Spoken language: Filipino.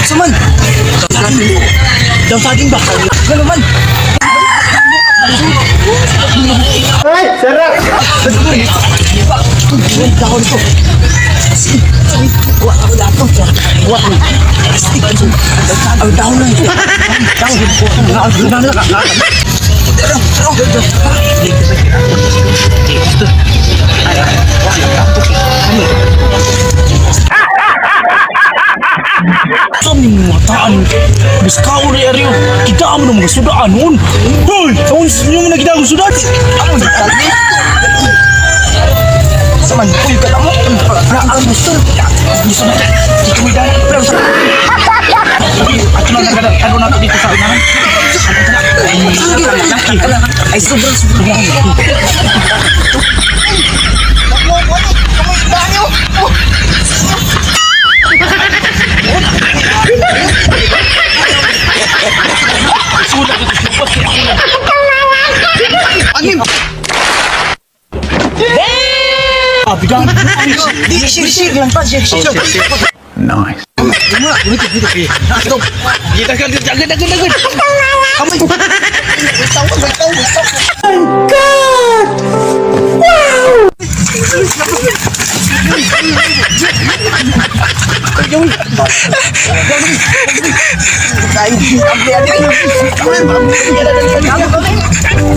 Saman! Daw saging ba? Gano'n man! Ay, sarap! Dahon ko! Kuha ako dato! Kuha ko! Plastic! Ang dahon lang ito! Dahon! Dahon lang! Kami mataan mas kau rin ariyo kita mo ng mga sudaan nun. Hoy! Saan yung mga ginagawa sudan? Ano na tali? Saman ko yung kala mo ang gusto gusto na di kami dahil at ano na ito dito sa unahan ay sobrang Angin. Bidan. Shir lang pa, shir. Nice. Jangan. Kamu. Oh my God.